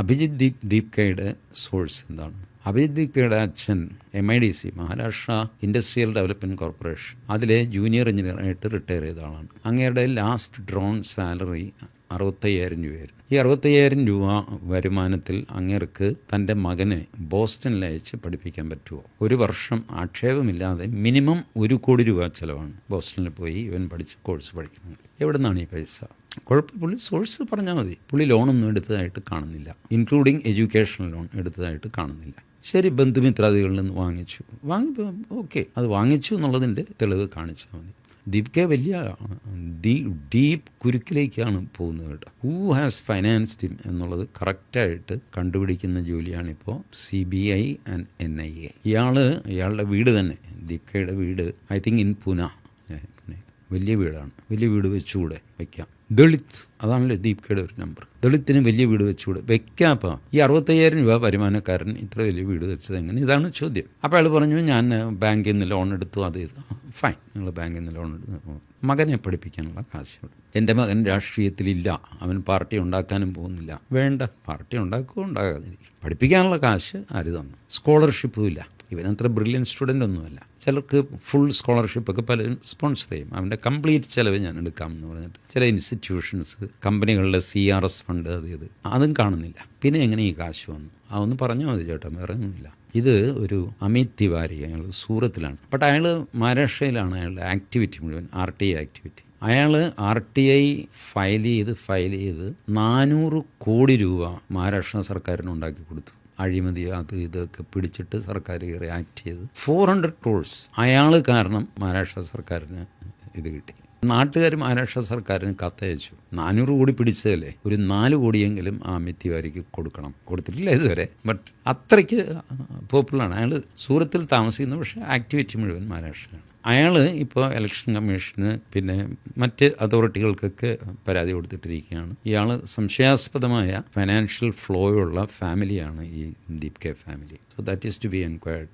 Abhijith ദീപ്കയുടെ source എന്താണ്? അഭിജിത്ത് ദീപ്കയുടെ അച്ഛൻ MIDC, Maharashtra industrial development corporation, അതിലെ ജൂനിയർ എഞ്ചിനീയറായിട്ട് റിട്ടയർ ചെയ്ത ആളാണ്. അങ്ങയുടെ ലാസ്റ്റ് ഡ്രോൺ സാലറി 65,000 രൂപയായിരുന്നു. ഈ 65,000 രൂപ വരുമാനത്തിൽ അങ്ങേർക്ക് തൻ്റെ മകനെ ബോസ്റ്റണിൽ അയച്ച് പഠിപ്പിക്കാൻ പറ്റുമോ? ഒരു വർഷം ആക്ഷേപമില്ലാതെ മിനിമം 1 കോടി രൂപ ചിലവാണ് ബോസ്റ്റണിൽ പോയി ഇവൻ പഠിച്ച് കോഴ്സ് പഠിക്കുന്നത്. എവിടെ നിന്നാണ് ഈ പൈസ? കുഴപ്പം, പുള്ളി സോഴ്സ് പറഞ്ഞാൽ മതി. പുള്ളി ലോണൊന്നും എടുത്തതായിട്ട് കാണുന്നില്ല, ഇൻക്ലൂഡിങ് എഡ്യൂക്കേഷണൽ ലോൺ എടുത്തതായിട്ട് കാണുന്നില്ല. ശരി, ബന്ധുമിത്രാദികളിൽ നിന്ന് വാങ്ങിപ്പോൾ ഓക്കെ, അത് വാങ്ങിച്ചു എന്നുള്ളതിൻ്റെ തെളിവ് കാണിച്ചാൽ മതി. ദീപ്ക വലിയ ഡീപ്പ് കുരുക്കിലേക്കാണ് പോകുന്നത് കേട്ടോ. ഹൂ ഹാസ് ഫൈനാൻസ്ഡ് ഹിം എന്നുള്ളത് കറക്റ്റായിട്ട് കണ്ടുപിടിക്കുന്ന ജോലിയാണിപ്പോൾ CBI ആൻഡ് NIA. ഇയാളുടെ വീട് തന്നെ, ദീപ്കയുടെ വീട് ഐ തിങ്ക് ഇൻ പുനെ, വലിയ വീടാണ്. വലിയ വീട് വെച്ചുകൂടെ വയ്ക്കാം? ദളിത്, അതാണല്ലോ ദീപ്കയുടെ ഒരു നമ്പർ. ദളിത്തിന് വലിയ വീട് വെച്ചുകൂടെ വയ്ക്കാം? അപ്പോൾ ഈ 65,000 രൂപ വരുമാനക്കാരൻ ഇത്ര വലിയ വീട് വെച്ചത് എങ്ങനെ? ഇതാണ് ചോദ്യം. അപ്പോൾ അയാൾ പറഞ്ഞു, ഞാൻ ബാങ്കിൽ നിന്ന് ലോൺ എടുത്തു, അത് ഇത്. ഫൈൻ, നിങ്ങൾ ബാങ്കിൽ നിന്ന് ലോൺ എടുത്തു, മകനെ പഠിപ്പിക്കാനുള്ള കാശ്. എൻ്റെ മകൻ രാഷ്ട്രീയത്തിലില്ല, അവൻ പാർട്ടി ഉണ്ടാക്കാനും പോകുന്നില്ല. വേണ്ട, പാർട്ടി ഉണ്ടാകാതിരിക്കും. പഠിപ്പിക്കാനുള്ള കാശ് ആര് തന്നു? സ്കോളർഷിപ്പും ഇല്ല. ഇവനത്ര ബ്രില്യൻ സ്റ്റുഡൻ്റ് ഒന്നുമല്ല. ചിലർക്ക് ഫുൾ സ്കോളർഷിപ്പൊക്കെ പലരും സ്പോൺസർ ചെയ്യും. അവൻ്റെ കംപ്ലീറ്റ് ചിലവ് ഞാൻ എടുക്കാം എന്ന് പറഞ്ഞിട്ട് ചില ഇൻസ്റ്റിറ്റ്യൂഷൻസ്, കമ്പനികളുടെ CRS ഫണ്ട്, അതും കാണുന്നില്ല. പിന്നെ എങ്ങനെ ഈ കാശ് വന്നു? അതൊന്ന് പറഞ്ഞാൽ മതി ചേട്ടാ, വേറെ ഒന്നുമില്ല. ഇത് ഒരു അമിത് തിവാരി, അയാൾ സൂറത്തിലാണ്. ബട്ട് അയാൾ മഹാരാഷ്ട്രയിലാണ് അയാളുടെ ആക്ടിവിറ്റി മുഴുവൻ, RTI ആക്ടിവിറ്റി. അയാൾ RTI ഫയൽ ചെയ്ത് 400 കോടി രൂപ മഹാരാഷ്ട്ര സർക്കാരിന് ഉണ്ടാക്കി കൊടുത്തു. അഴിമതി ഇതൊക്കെ പിടിച്ചിട്ട് സർക്കാർ റിയാക്ട് ചെയ്ത് 400 crores അയാൾ കാരണം മഹാരാഷ്ട്ര സർക്കാരിന് ഇത് കിട്ടി. നാട്ടുകാർ മഹാരാഷ്ട്ര സർക്കാരിന് കത്തയച്ചു, 400 കോടി പിടിച്ചതല്ലേ, ഒരു 4 കോടിയെങ്കിലും ആ അമിത് തിവാരിക്ക് കൊടുക്കണം. കൊടുത്തിട്ടില്ല ഇതുവരെ, ബട്ട് അത്രയ്ക്ക് പോപ്പുലറാണ്. അയാൾ സൂറത്തിൽ താമസിക്കുന്നത്, പക്ഷേ ആക്ടിവിറ്റി മുഴുവൻ മഹാരാഷ്ട്രയാണ്. അയാൾ ഇപ്പോൾ ഇലക്ഷൻ കമ്മീഷന് പിന്നെ മറ്റ് അതോറിറ്റികൾക്കൊക്കെ പരാതി കൊടുത്തിട്ടിരിക്കുകയാണ്. ഇയാൾ സംശയാസ്പദമായ ഫൈനാൻഷ്യൽ ഫ്ലോയുള്ള ഫാമിലിയാണ് ഈ Deepka family. So that is to be enquired.